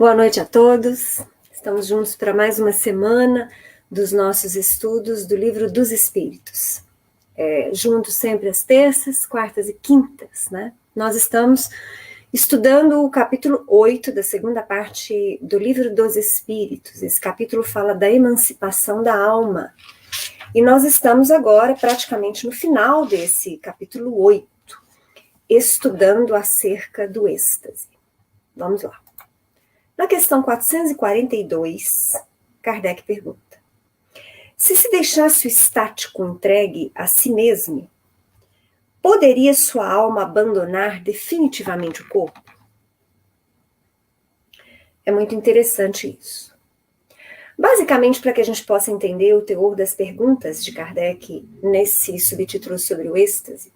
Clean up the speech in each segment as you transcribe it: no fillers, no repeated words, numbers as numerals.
Boa noite a todos. Estamos juntos para mais uma semana dos nossos estudos do Livro dos Espíritos. Juntos sempre às terças, quartas e quintas, né? Nós estamos estudando o capítulo 8 da segunda parte do Livro dos Espíritos. Esse capítulo fala da emancipação da alma. E nós estamos agora praticamente no final desse capítulo 8, estudando acerca do êxtase. Vamos lá. Na questão 442, Kardec pergunta: se deixasse o estático entregue a si mesmo, poderia sua alma abandonar definitivamente o corpo? É muito interessante isso. Basicamente, para que a gente possa entender o teor das perguntas de Kardec nesse subtítulo sobre o êxtase,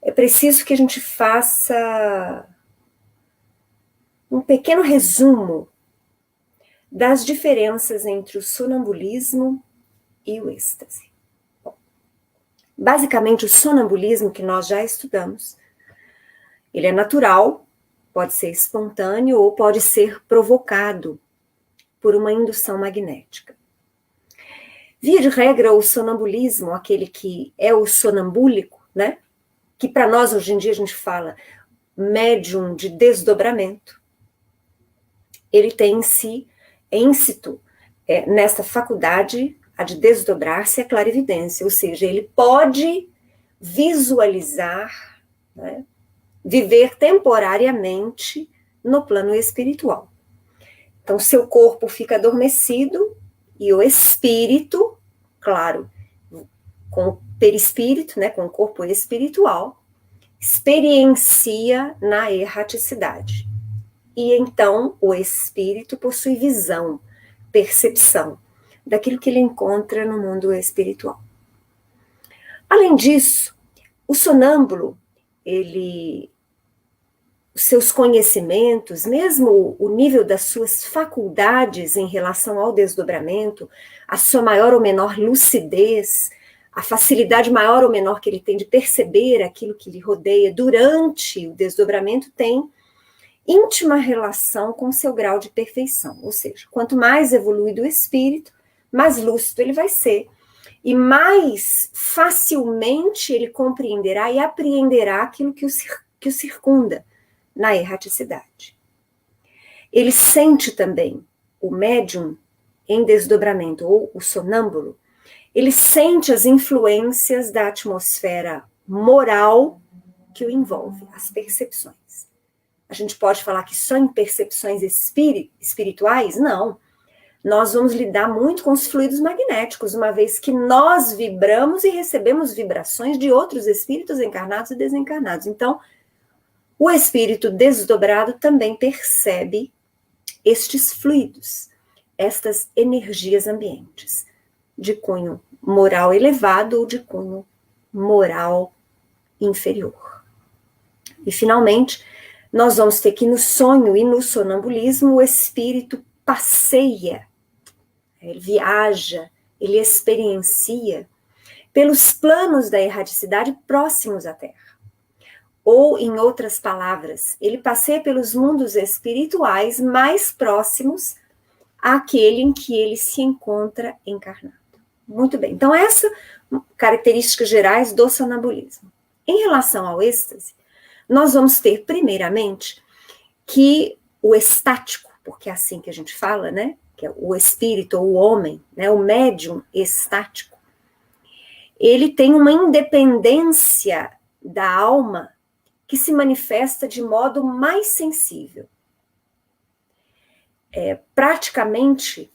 é preciso que a gente faça um pequeno resumo das diferenças entre o sonambulismo e o êxtase. Bom, basicamente, o sonambulismo, que nós já estudamos, ele é natural, pode ser espontâneo ou pode ser provocado por uma indução magnética. Via de regra, o sonambulismo, aquele que é o sonambúlico, né? Que para nós hoje em dia a gente fala médium de desdobramento, ele tem em si, íncito, nessa faculdade, a de desdobrar-se a clarividência, ou seja, ele pode visualizar, né, viver temporariamente no plano espiritual. Então, seu corpo fica adormecido e o espírito, claro, com o perispírito, né, com o corpo espiritual, experiencia na erraticidade. E então o espírito possui visão, percepção daquilo que ele encontra no mundo espiritual. Além disso, o sonâmbulo, os seus conhecimentos, mesmo o nível das suas faculdades em relação ao desdobramento, a sua maior ou menor lucidez, a facilidade maior ou menor que ele tem de perceber aquilo que lhe rodeia durante o desdobramento, tem íntima relação com seu grau de perfeição, ou seja, quanto mais evoluído o espírito, mais lúcido ele vai ser, e mais facilmente ele compreenderá e apreenderá aquilo que o circunda na erraticidade. Ele sente também, o médium em desdobramento, ou o sonâmbulo, ele sente as influências da atmosfera moral que o envolve, as percepções. A gente pode falar que só em percepções espirituais? Não. Nós vamos lidar muito com os fluidos magnéticos, uma vez que nós vibramos e recebemos vibrações de outros espíritos encarnados e desencarnados. Então, o espírito desdobrado também percebe estes fluidos, estas energias ambientes, de cunho moral elevado ou de cunho moral inferior. E, finalmente, nós vamos ter que no sonho e no sonambulismo o espírito passeia, ele viaja, ele experiencia pelos planos da erraticidade próximos à Terra. Ou, em outras palavras, ele passeia pelos mundos espirituais mais próximos àquele em que ele se encontra encarnado. Muito bem, então essas características gerais do sonambulismo. Em relação ao êxtase, nós vamos ter, primeiramente, que o estático, porque é assim que a gente fala, né? Que é o espírito ou o homem, né? O médium estático, ele tem uma independência da alma que se manifesta de modo mais sensível. Praticamente,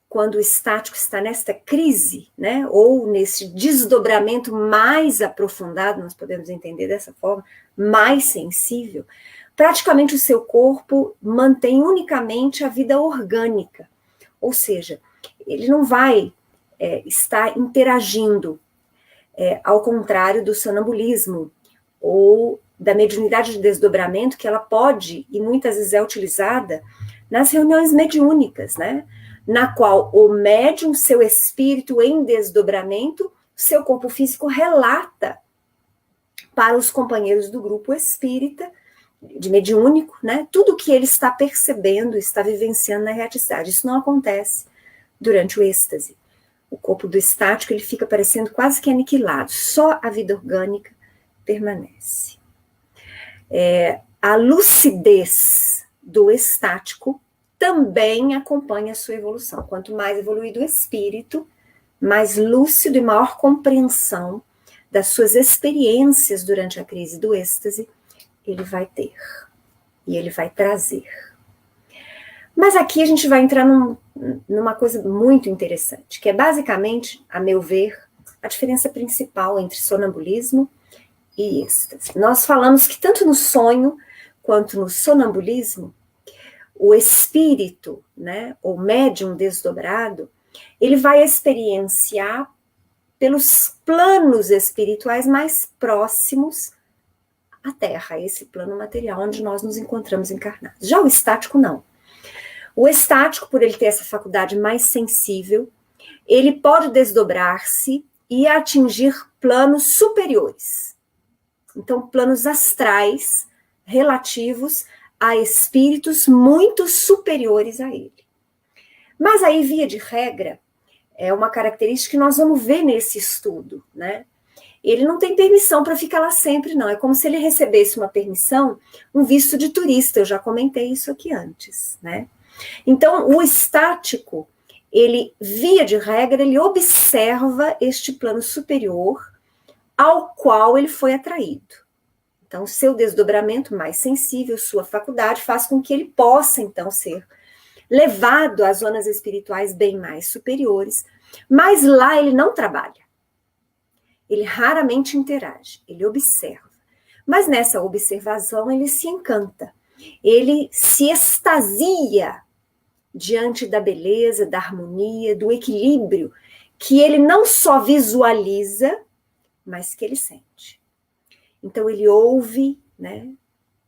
quando o estático está nesta crise, né? Ou nesse desdobramento mais aprofundado, nós podemos entender dessa forma, mais sensível, praticamente o seu corpo mantém unicamente a vida orgânica, ou seja, ele não vai estar interagindo, ao contrário do sonambulismo ou da mediunidade de desdobramento, que ela pode, e muitas vezes é utilizada, nas reuniões mediúnicas, né? Na qual o médium, seu espírito em desdobramento, seu corpo físico relata para os companheiros do grupo espírita mediúnico, né? Tudo que ele está percebendo, está vivenciando na realidade. Isso não acontece durante o êxtase. O corpo do estático ele fica parecendo quase que aniquilado, só a vida orgânica permanece. A lucidez do estático também acompanha a sua evolução. Quanto mais evoluído o espírito, mais lúcido e maior compreensão das suas experiências durante a crise do êxtase ele vai ter e ele vai trazer. Mas aqui a gente vai entrar numa coisa muito interessante, que é basicamente, a meu ver, a diferença principal entre sonambulismo e êxtase. Nós falamos que tanto no sonho quanto no sonambulismo, o espírito, né, ou médium desdobrado, ele vai experienciar pelos planos espirituais mais próximos à Terra, esse plano material onde nós nos encontramos encarnados. Já o estático, não. O estático, por ele ter essa faculdade mais sensível, ele pode desdobrar-se e atingir planos superiores. Então, planos astrais relativos a espíritos muito superiores a ele. Mas aí, via de regra, é uma característica que nós vamos ver nesse estudo, né? Ele não tem permissão para ficar lá sempre, não. É como se ele recebesse uma permissão, um visto de turista. Eu já comentei isso aqui antes, né? Então, o estático, ele, via de regra, ele observa este plano superior ao qual ele foi atraído. Então, seu desdobramento mais sensível, sua faculdade, faz com que ele possa, então, ser levado às zonas espirituais bem mais superiores, mas lá ele não trabalha. Ele raramente interage, ele observa. Mas nessa observação ele se encanta, ele se extasia diante da beleza, da harmonia, do equilíbrio que ele não só visualiza, mas que ele sente. Então ele ouve, né,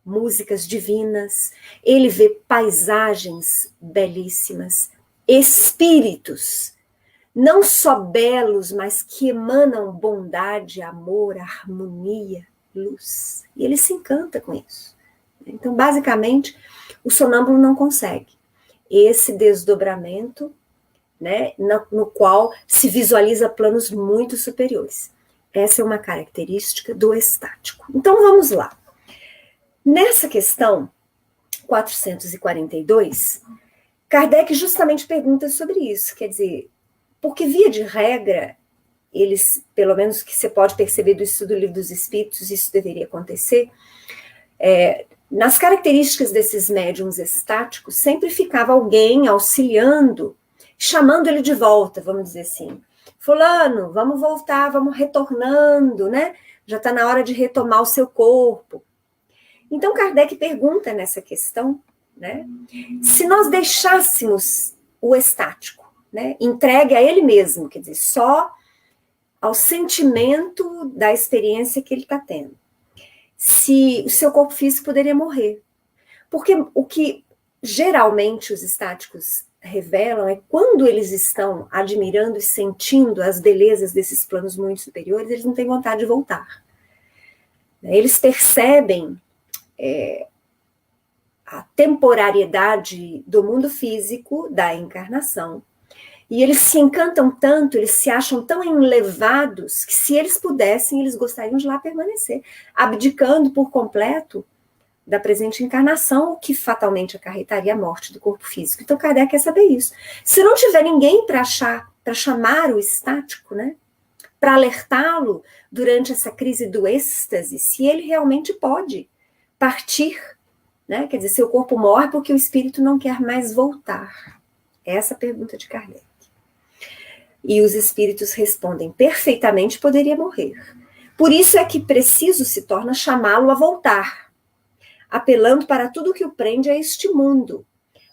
músicas divinas, ele vê paisagens belíssimas, espíritos, não só belos, mas que emanam bondade, amor, harmonia, luz. E ele se encanta com isso. Então, basicamente, o sonâmbulo não consegue esse desdobramento, né, no qual se visualiza planos muito superiores. Essa é uma característica do estático. Então, vamos lá. Nessa questão 442, Kardec justamente pergunta sobre isso, quer dizer, porque via de regra, eles, pelo menos que você pode perceber do estudo do Livro dos Espíritos, isso deveria acontecer, nas características desses médiums estáticos, sempre ficava alguém auxiliando, chamando ele de volta, vamos dizer assim. Fulano, vamos voltar, vamos retornando, né? Já está na hora de retomar o seu corpo. Então, Kardec pergunta nessa questão, né? Se nós deixássemos o estático, né, entregue a ele mesmo, quer dizer, só ao sentimento da experiência que ele está tendo, se o seu corpo físico poderia morrer. Porque o que geralmente os estáticos revelam é quando eles estão admirando e sentindo as belezas desses planos muito superiores, eles não têm vontade de voltar. Eles percebem a temporariedade do mundo físico, da encarnação, e eles se encantam tanto, eles se acham tão enlevados, que se eles pudessem, eles gostariam de lá permanecer, abdicando por completo da presente encarnação, o que fatalmente acarretaria a morte do corpo físico. Então, Kardec quer saber isso. Se não tiver ninguém para chamar o estático, né, para alertá-lo durante essa crise do êxtase, se ele realmente pode partir, né, quer dizer, seu corpo morre porque o espírito não quer mais voltar. Essa é a pergunta de Kardec. E os espíritos respondem, perfeitamente poderia morrer. Por isso é que preciso se torna chamá-lo a voltar, apelando para tudo que o prende a este mundo,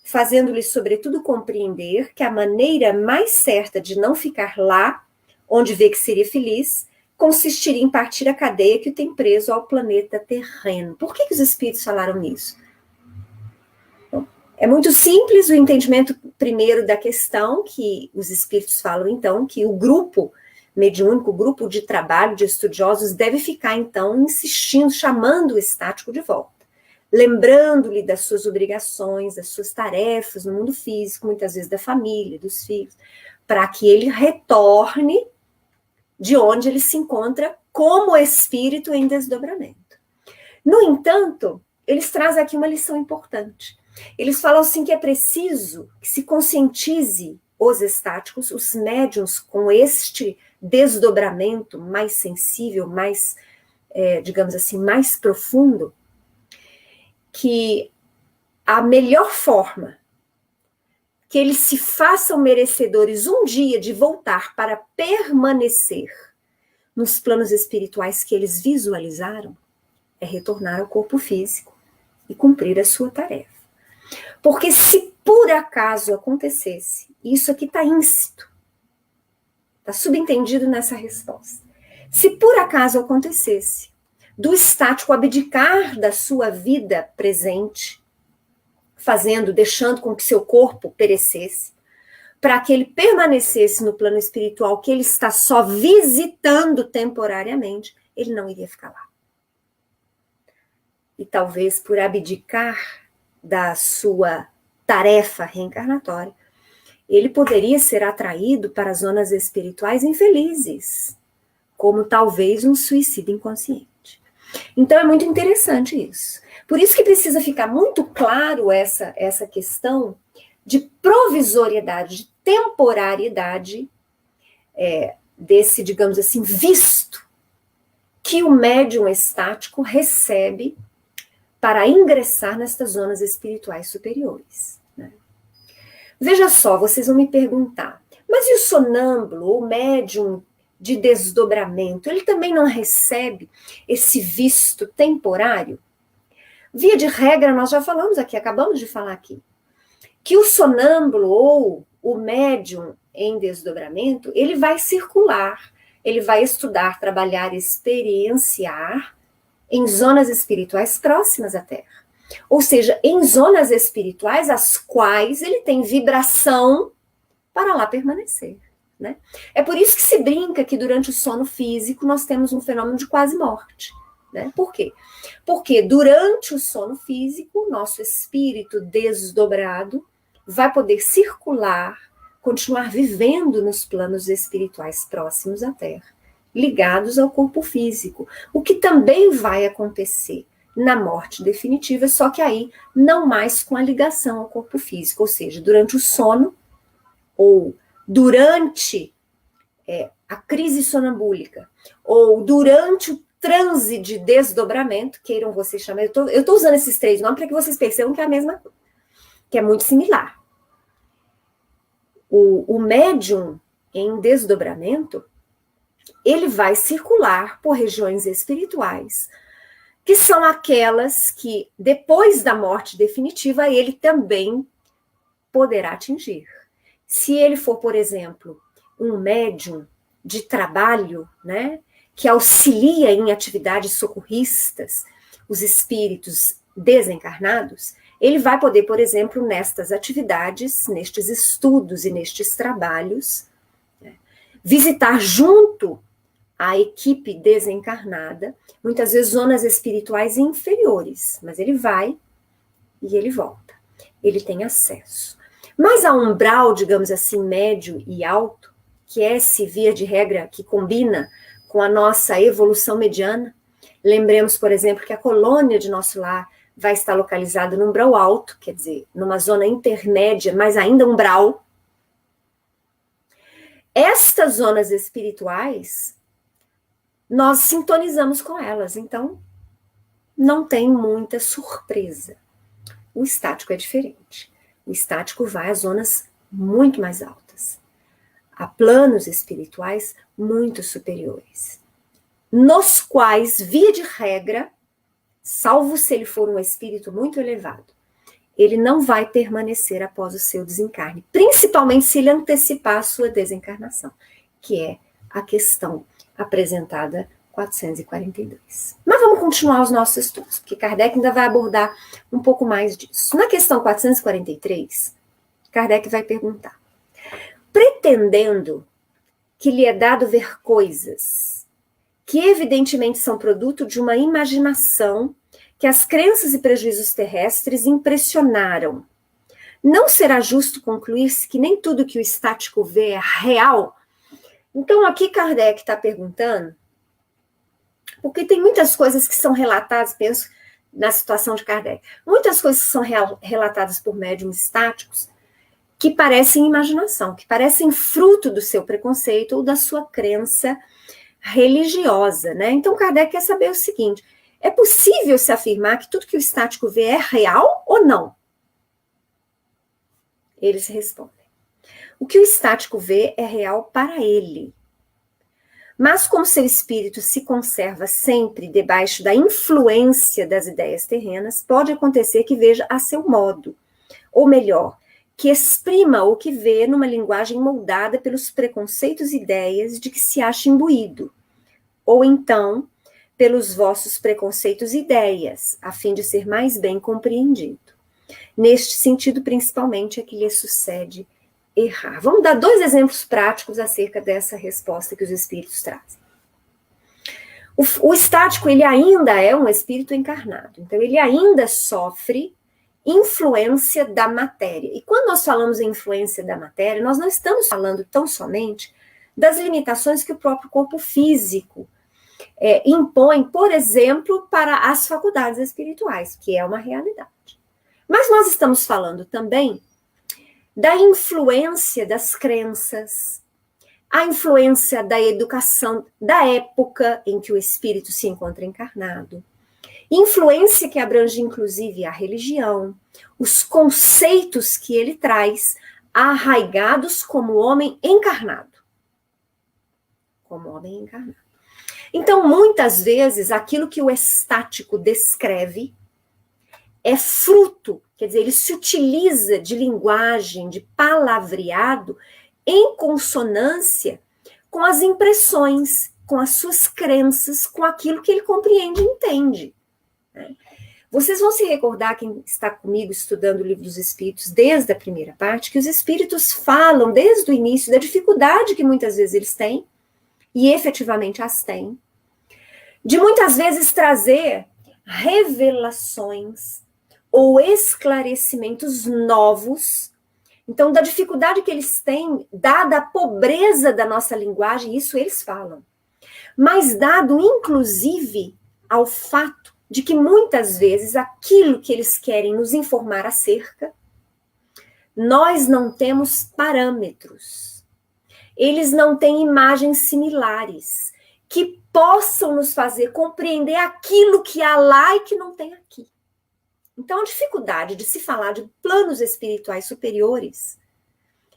fazendo-lhe sobretudo compreender que a maneira mais certa de não ficar lá, onde vê que seria feliz, consistiria em partir a cadeia que o tem preso ao planeta terreno. Por que os espíritos falaram nisso? É muito simples o entendimento primeiro da questão, que os espíritos falam então, que o grupo mediúnico, o grupo de trabalho de estudiosos deve ficar então insistindo, chamando o estático de volta. lembrando-lhe das suas obrigações, das suas tarefas no mundo físico, muitas vezes da família, dos filhos, para que ele retorne de onde ele se encontra como espírito em desdobramento. No entanto, eles trazem aqui uma lição importante. Eles falam assim que é preciso que se conscientize os estáticos, os médiuns com este desdobramento mais sensível, mais, digamos assim, mais profundo, que a melhor forma que eles se façam merecedores um dia de voltar para permanecer nos planos espirituais que eles visualizaram é retornar ao corpo físico e cumprir a sua tarefa. Porque se por acaso acontecesse, isso aqui está íncito, está subentendido nessa resposta, se por acaso acontecesse do estático abdicar da sua vida presente, deixando com que seu corpo perecesse, para que ele permanecesse no plano espiritual que ele está só visitando temporariamente, ele não iria ficar lá. E talvez por abdicar da sua tarefa reencarnatória, ele poderia ser atraído para zonas espirituais infelizes, como talvez um suicídio inconsciente. Então é muito interessante isso. Por isso que precisa ficar muito claro essa questão de provisoriedade, de temporariedade desse, digamos assim, visto que o médium estático recebe para ingressar nestas zonas espirituais superiores. Né? Veja só, vocês vão me perguntar, mas e o sonâmbulo, o médium de desdobramento, ele também não recebe esse visto temporário? Via de regra, nós já falamos aqui, acabamos de falar aqui, que o sonâmbulo ou o médium em desdobramento, ele vai circular, ele vai estudar, trabalhar, experienciar em zonas espirituais próximas à Terra. Ou seja, em zonas espirituais as quais ele tem vibração para lá permanecer. Né? É por isso que se brinca que durante o sono físico nós temos um fenômeno de quase morte. Né? Por quê? Porque durante o sono físico, nosso espírito desdobrado vai poder circular, continuar vivendo nos planos espirituais próximos à Terra, ligados ao corpo físico, o que também vai acontecer na morte definitiva, só que aí não mais com a ligação ao corpo físico, ou seja, durante o sono ou durante a crise sonambúlica, ou durante o transe de desdobramento, queiram vocês chamar, eu estou usando esses três nomes para que vocês percebam que é a mesma coisa, que é muito similar. O médium em desdobramento, ele vai circular por regiões espirituais, que são aquelas que, depois da morte definitiva, ele também poderá atingir. Se ele for, por exemplo, um médium de trabalho, né, que auxilia em atividades socorristas os espíritos desencarnados, ele vai poder, por exemplo, nestas atividades, nestes estudos e nestes trabalhos, né, visitar junto à equipe desencarnada, muitas vezes zonas espirituais inferiores, mas ele vai e ele volta, ele tem acesso. Mas a umbral, digamos assim, médio e alto, que é esse, via de regra, que combina com a nossa evolução mediana, lembremos, por exemplo, que a colônia de nosso lar vai estar localizada no umbral alto, quer dizer, numa zona intermédia, mas ainda umbral. Estas zonas espirituais, nós sintonizamos com elas, então não tem muita surpresa. O estático é diferente. O estático vai a zonas muito mais altas, a planos espirituais muito superiores, nos quais, via de regra, salvo se ele for um espírito muito elevado, ele não vai permanecer após o seu desencarne, principalmente se ele antecipar a sua desencarnação, que é a questão apresentada 442. Mas vamos continuar os nossos estudos, porque Kardec ainda vai abordar um pouco mais disso. Na questão 443, Kardec vai perguntar: pretendendo que lhe é dado ver coisas que evidentemente são produto de uma imaginação que as crenças e prejuízos terrestres impressionaram. Não será justo concluir-se que nem tudo que o estático vê é real? Então, aqui Kardec está perguntando, porque tem muitas coisas que são relatadas, penso na situação de Kardec, muitas coisas que são relatadas por médiuns estáticos que parecem imaginação, que parecem fruto do seu preconceito ou da sua crença religiosa, né? Então, Kardec quer saber o seguinte, é possível se afirmar que tudo que o estático vê é real ou não? Eles respondem, o que o estático vê é real para ele. Mas como seu espírito se conserva sempre debaixo da influência das ideias terrenas, pode acontecer que veja a seu modo, ou melhor, que exprima o que vê numa linguagem moldada pelos preconceitos e ideias de que se acha imbuído, ou então pelos vossos preconceitos e ideias, a fim de ser mais bem compreendido. Neste sentido, principalmente, é que lhe sucede errar. Vamos dar 2 exemplos práticos acerca dessa resposta que os espíritos trazem. O estático, ele ainda é um espírito encarnado, então ele ainda sofre influência da matéria. E quando nós falamos em influência da matéria, nós não estamos falando tão somente das limitações que o próprio corpo físico impõe, por exemplo, para as faculdades espirituais, que é uma realidade. Mas nós estamos falando também da influência das crenças, a influência da educação da época em que o espírito se encontra encarnado, influência que abrange inclusive a religião, os conceitos que ele traz, arraigados como homem encarnado. Como homem encarnado. Então, muitas vezes, aquilo que o estático descreve é fruto, quer dizer, ele se utiliza de linguagem, de palavreado, em consonância com as impressões, com as suas crenças, com aquilo que ele compreende e entende. Né? Vocês vão se recordar, quem está comigo estudando o Livro dos Espíritos, desde a primeira parte, que os espíritos falam, desde o início, da dificuldade que muitas vezes eles têm, e efetivamente as têm, de muitas vezes trazer revelações ou esclarecimentos novos. Então, da dificuldade que eles têm, dada a pobreza da nossa linguagem, isso eles falam. Mas dado, inclusive, ao fato de que muitas vezes aquilo que eles querem nos informar acerca, nós não temos parâmetros. Eles não têm imagens similares que possam nos fazer compreender aquilo que há lá e que não tem aqui. Então, a dificuldade de se falar de planos espirituais superiores,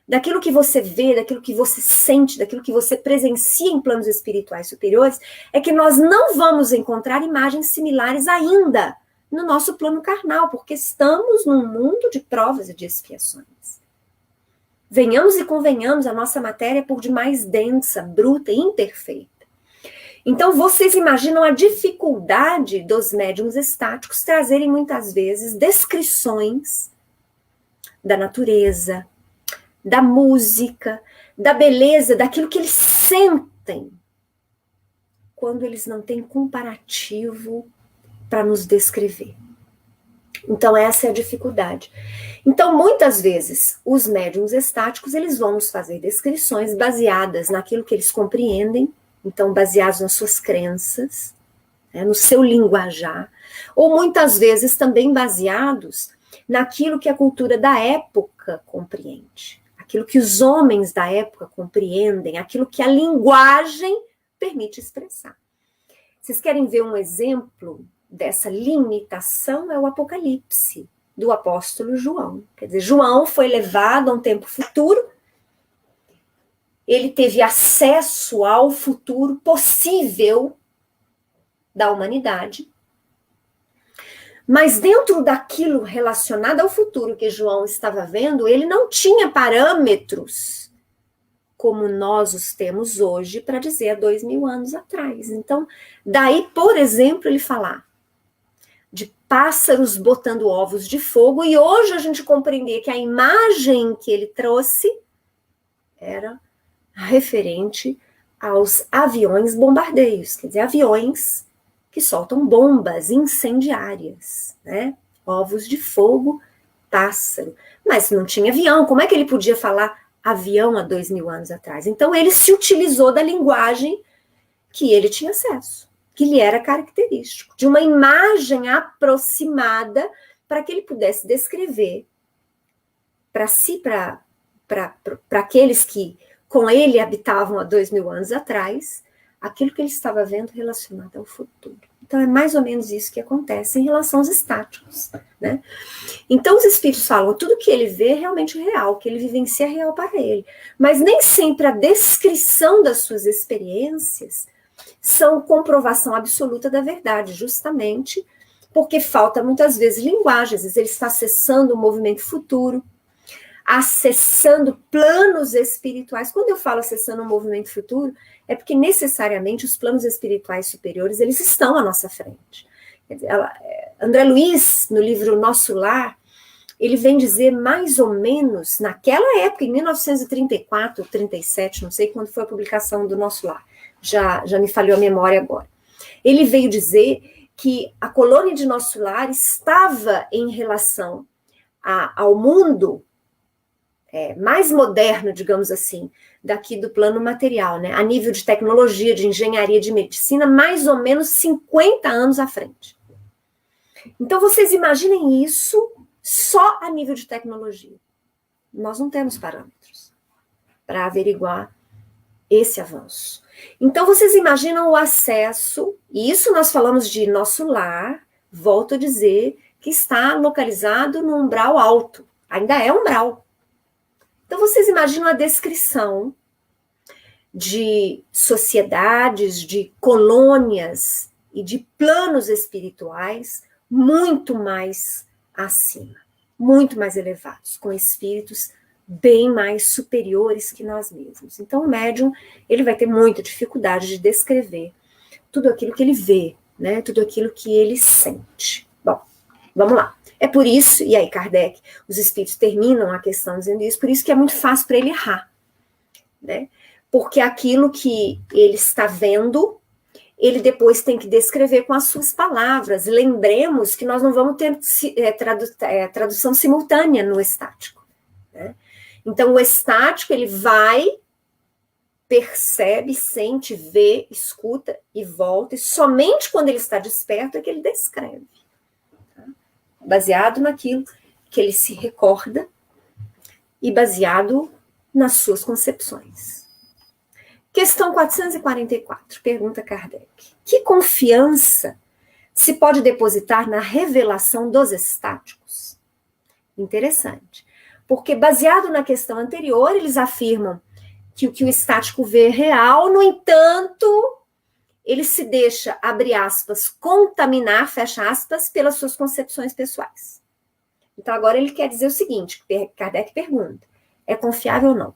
daquilo que você vê, daquilo que você sente, daquilo que você presencia em planos espirituais superiores, é que nós não vamos encontrar imagens similares ainda no nosso plano carnal, porque estamos num mundo de provas e de expiações. Venhamos e convenhamos, a nossa matéria é por demais densa, bruta e imperfeita. Então, vocês imaginam a dificuldade dos médiuns estáticos trazerem muitas vezes descrições da natureza, da música, da beleza, daquilo que eles sentem, quando eles não têm comparativo para nos descrever. Então, essa é a dificuldade. Então, muitas vezes, os médiuns estáticos, eles vão nos fazer descrições baseadas naquilo que eles compreendem, então baseados nas suas crenças, no seu linguajar, ou muitas vezes também baseados naquilo que a cultura da época compreende, aquilo que os homens da época compreendem, aquilo que a linguagem permite expressar. Vocês querem ver um exemplo dessa limitação? É o Apocalipse, do apóstolo João. Quer dizer, João foi levado a um tempo futuro, ele teve acesso ao futuro possível da humanidade, mas dentro daquilo relacionado ao futuro que João estava vendo, ele não tinha parâmetros como nós os temos hoje para dizer há 2000 anos atrás. Então, daí, por exemplo, ele falar de pássaros botando ovos de fogo, e hoje a gente compreender que a imagem que ele trouxe era referente aos aviões bombardeios, quer dizer, aviões que soltam bombas incendiárias, né? Ovos de fogo, pássaro. Mas não tinha avião, como é que ele podia falar avião há 2000 anos atrás? Então ele se utilizou da linguagem que ele tinha acesso, que lhe era característico, de uma imagem aproximada para que ele pudesse descrever para si, para aqueles que com ele habitavam há 2000 anos atrás, aquilo que ele estava vendo relacionado ao futuro. Então, é mais ou menos isso que acontece em relação aos estáticos, né? Então, os espíritos falam, tudo que ele vê é realmente real, que ele vivencia é real para ele. Mas nem sempre a descrição das suas experiências são comprovação absoluta da verdade, justamente porque falta muitas vezes linguagem, às vezes ele está acessando o movimento futuro, acessando planos espirituais. Quando eu falo acessando um movimento futuro, é porque necessariamente os planos espirituais superiores, eles estão à nossa frente. André Luiz, no livro Nosso Lar, ele vem dizer mais ou menos, naquela época, em 1934, 37, não sei quando foi a publicação do Nosso Lar, já me falhou a memória agora. Ele veio dizer que a colônia de Nosso Lar estava em relação ao mundo mais moderno, digamos assim, daqui do plano material, né? A nível de tecnologia, de engenharia, de medicina, mais ou menos 50 anos à frente. Então, vocês imaginem isso só a nível de tecnologia. Nós não temos parâmetros para averiguar esse avanço. Então, vocês imaginam o acesso, e isso nós falamos de Nosso Lar, volto a dizer, que está localizado no umbral alto, ainda é umbral. Então, vocês imaginam a descrição de sociedades, de colônias e de planos espirituais muito mais acima, muito mais elevados, com espíritos bem mais superiores que nós mesmos. Então, o médium, ele vai ter muita dificuldade de descrever tudo aquilo que ele vê, né? Tudo aquilo que ele sente. Bom, vamos lá. É por isso, e aí Kardec, os espíritos terminam a questão dizendo isso, por isso que é muito fácil para ele errar, né? Porque aquilo que ele está vendo, ele depois tem que descrever com as suas palavras. Lembremos que nós não vamos ter tradução simultânea no estático, né? Então, o estático, ele vai, percebe, sente, vê, escuta e volta, e somente quando ele está desperto é que ele descreve. Baseado naquilo que ele se recorda e baseado nas suas concepções. Questão 444, pergunta Kardec. Que confiança se pode depositar na revelação dos estáticos? Interessante, porque baseado na questão anterior, eles afirmam que o que o estático vê é real, no entanto, ele se deixa, abre aspas, contaminar, fecha aspas, pelas suas concepções pessoais. Então, agora ele quer dizer o seguinte, Kardec pergunta, é confiável ou não?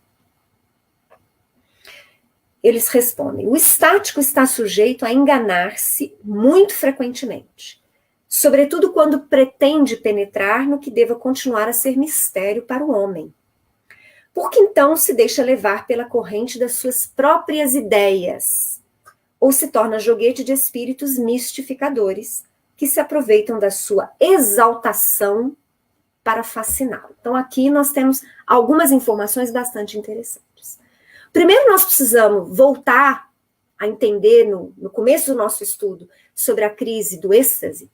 Eles respondem, o estático está sujeito a enganar-se muito frequentemente, sobretudo quando pretende penetrar no que deva continuar a ser mistério para o homem. Porque então se deixa levar pela corrente das suas próprias ideias, ou se torna joguete de espíritos mistificadores, que se aproveitam da sua exaltação para fasciná-lo. Então, aqui nós temos algumas informações bastante interessantes. Primeiro, nós precisamos voltar a entender, no começo do nosso estudo, sobre a crise do êxtase,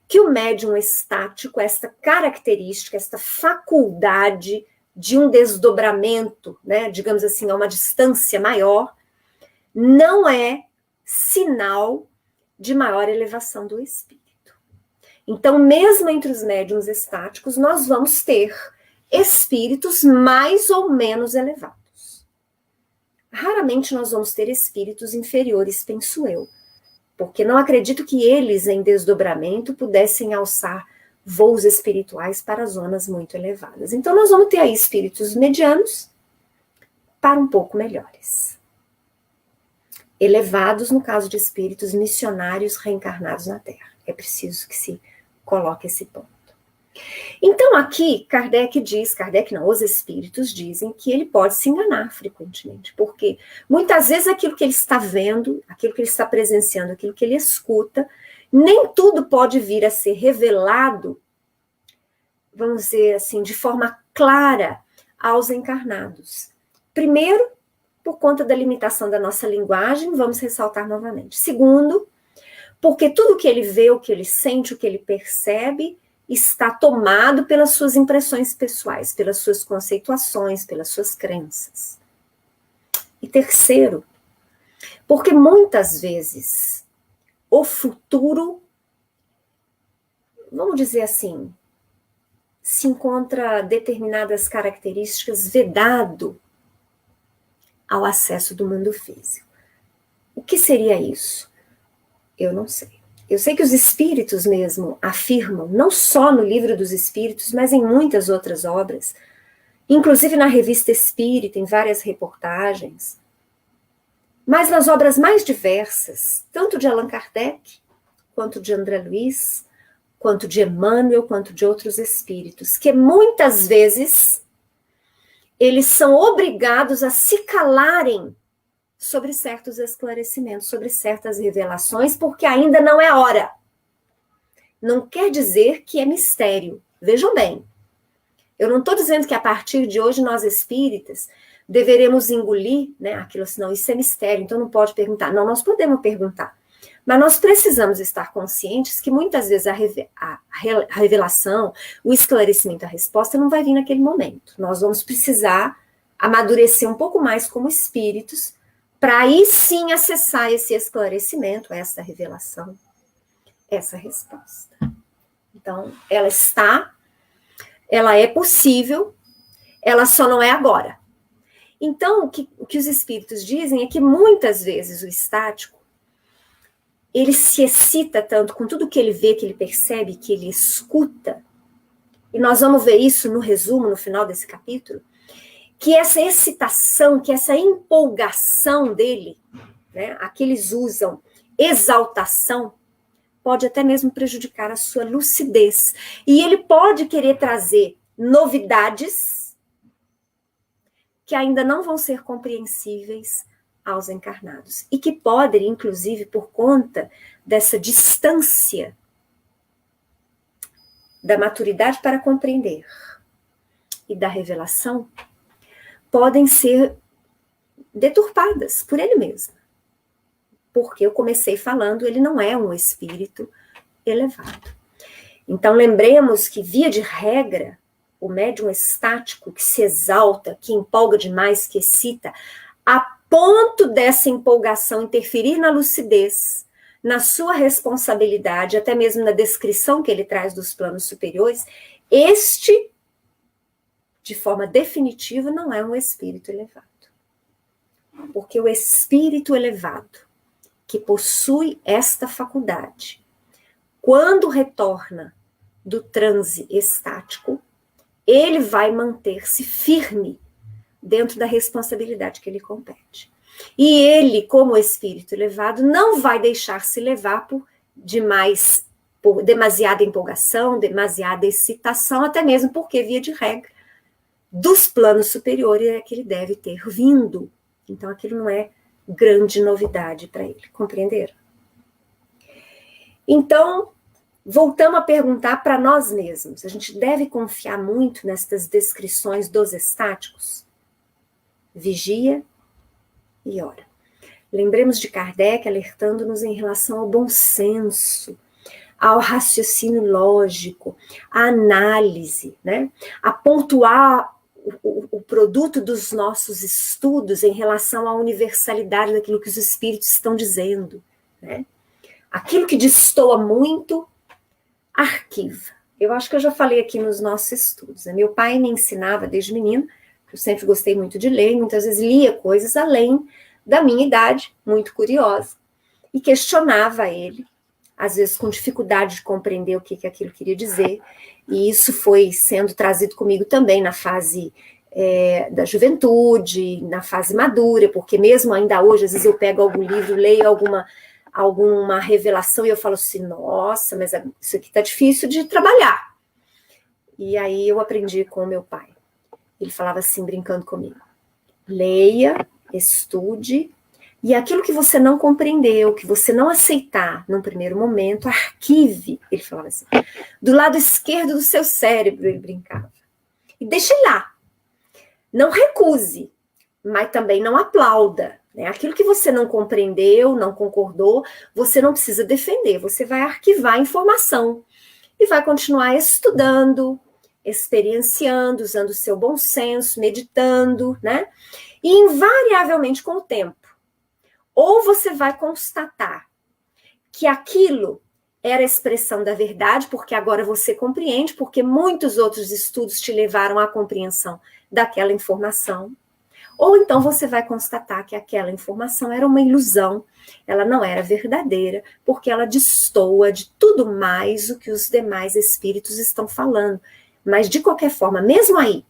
que o médium estático, esta característica, esta faculdade de um desdobramento, né, digamos assim, a uma distância maior, não é sinal de maior elevação do espírito. Então, mesmo entre os médiuns estáticos, nós vamos ter espíritos mais ou menos elevados. Raramente nós vamos ter espíritos inferiores, penso eu, porque não acredito que eles, em desdobramento, pudessem alçar voos espirituais para zonas muito elevadas. Então, nós vamos ter aí espíritos medianos para um pouco melhores. Elevados no caso de espíritos missionários reencarnados na Terra. É preciso que se coloque esse ponto. Então aqui, Kardec não, os espíritos dizem que ele pode se enganar frequentemente, porque muitas vezes aquilo que ele está vendo, aquilo que ele está presenciando, aquilo que ele escuta, nem tudo pode vir a ser revelado, vamos dizer assim, de forma clara aos encarnados. Primeiro, por conta da limitação da nossa linguagem, vamos ressaltar novamente. Segundo, porque tudo o que ele vê, o que ele sente, o que ele percebe, está tomado pelas suas impressões pessoais, pelas suas conceituações, pelas suas crenças. E terceiro, porque muitas vezes o futuro, vamos dizer assim, se encontra determinadas características vedado ao acesso do mundo físico. O que seria isso? Eu não sei. Eu sei que os espíritos mesmo afirmam, não só no Livro dos Espíritos, mas em muitas outras obras, inclusive na Revista Espírita, em várias reportagens, mas nas obras mais diversas, tanto de Allan Kardec, quanto de André Luiz, quanto de Emmanuel, quanto de outros espíritos, que muitas vezes eles são obrigados a se calarem sobre certos esclarecimentos, sobre certas revelações, porque ainda não é hora. Não quer dizer que é mistério. Vejam bem, eu não estou dizendo que a partir de hoje nós espíritas deveremos engolir, né, aquilo assim, não, isso é mistério, então não pode perguntar. Não, nós podemos perguntar. Mas nós precisamos estar conscientes que muitas vezes a revelação, o esclarecimento, a resposta não vai vir naquele momento. Nós vamos precisar amadurecer um pouco mais como espíritos, para aí sim acessar esse esclarecimento, essa revelação, essa resposta. Então, ela é possível, ela só não é agora. Então, o que os espíritos dizem é que muitas vezes o estático, ele se excita tanto com tudo que ele vê, que ele percebe, que ele escuta, e nós vamos ver isso no resumo, no final desse capítulo, que essa excitação, que essa empolgação dele, né, aqui eles usam exaltação, pode até mesmo prejudicar a sua lucidez. E ele pode querer trazer novidades que ainda não vão ser compreensíveis aos encarnados. E que podem, inclusive, por conta dessa distância da maturidade para compreender e da revelação, podem ser deturpadas por ele mesmo. Porque eu comecei falando, ele não é um espírito elevado. Então, lembremos que, via de regra, o médium estático que se exalta, que empolga demais, que excita, a ponto dessa empolgação interferir na lucidez, na sua responsabilidade, até mesmo na descrição que ele traz dos planos superiores, este, de forma definitiva, não é um espírito elevado. Porque o espírito elevado, que possui esta faculdade, quando retorna do transe estático, ele vai manter-se firme dentro da responsabilidade que lhe compete. E ele, como espírito elevado, não vai deixar-se levar por demasiada empolgação, demasiada excitação, até mesmo porque, via de regra, dos planos superiores é que ele deve ter vindo. Então, aquilo não é grande novidade para ele, compreenderam? Então, voltamos a perguntar para nós mesmos, a gente deve confiar muito nestas descrições dos estáticos? Vigia e ora. Lembremos de Kardec alertando-nos em relação ao bom senso, ao raciocínio lógico, à análise, né? A pontuar o produto dos nossos estudos em relação à universalidade daquilo que os espíritos estão dizendo, né? Aquilo que destoa muito, arquiva. Eu acho que eu já falei aqui nos nossos estudos, né? Meu pai me ensinava desde menino, eu sempre gostei muito de ler, muitas vezes lia coisas além da minha idade, muito curiosa, e questionava ele, às vezes com dificuldade de compreender o que aquilo queria dizer, e isso foi sendo trazido comigo também na fase da juventude, na fase madura, porque mesmo ainda hoje, às vezes eu pego algum livro, leio alguma revelação e eu falo assim, nossa, mas isso aqui tá difícil de trabalhar. E aí eu aprendi com o meu pai. Ele falava assim, brincando comigo: leia, estude, e aquilo que você não compreendeu, que você não aceitar num primeiro momento, arquive, ele falava assim, do lado esquerdo do seu cérebro, ele brincava. E deixe lá. Não recuse, mas também não aplauda. Né? Aquilo que você não compreendeu, não concordou, você não precisa defender, você vai arquivar a informação e vai continuar estudando, experienciando, usando o seu bom senso, meditando, né? E invariavelmente com o tempo, ou você vai constatar que aquilo era a expressão da verdade, porque agora você compreende, porque muitos outros estudos te levaram à compreensão daquela informação, ou então você vai constatar que aquela informação era uma ilusão, ela não era verdadeira, porque ela destoa de tudo mais o que os demais espíritos estão falando. Mas, de qualquer forma, mesmo aí,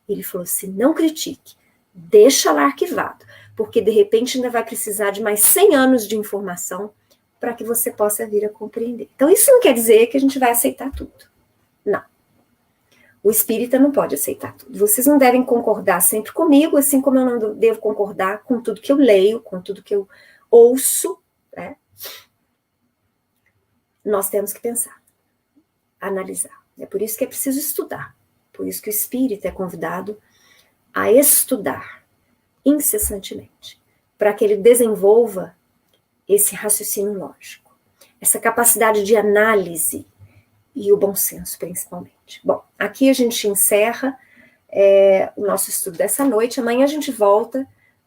ele falou assim, não critique, deixa lá arquivado, porque de repente ainda vai precisar de mais 100 anos de informação para que você possa vir a compreender. Então, isso não quer dizer que a gente vai aceitar tudo. Não. O espírita não pode aceitar tudo. Vocês não devem concordar sempre comigo, assim como eu não devo concordar com tudo que eu leio, com tudo que eu ouço, né? Nós temos que pensar, analisar. É por isso que é preciso estudar. Por isso que o espírita é convidado a estudar incessantemente, para que ele desenvolva esse raciocínio lógico, essa capacidade de análise e o bom senso, principalmente. Bom, aqui a gente encerra o nosso estudo dessa noite. Amanhã a gente volta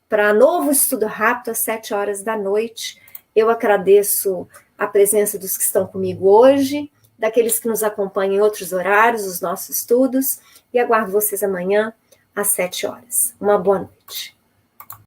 para novo estudo rápido às 7 horas da noite. Eu agradeço a presença dos que estão comigo hoje, daqueles que nos acompanham em outros horários, os nossos estudos, e aguardo vocês amanhã às 7 horas. Uma boa noite.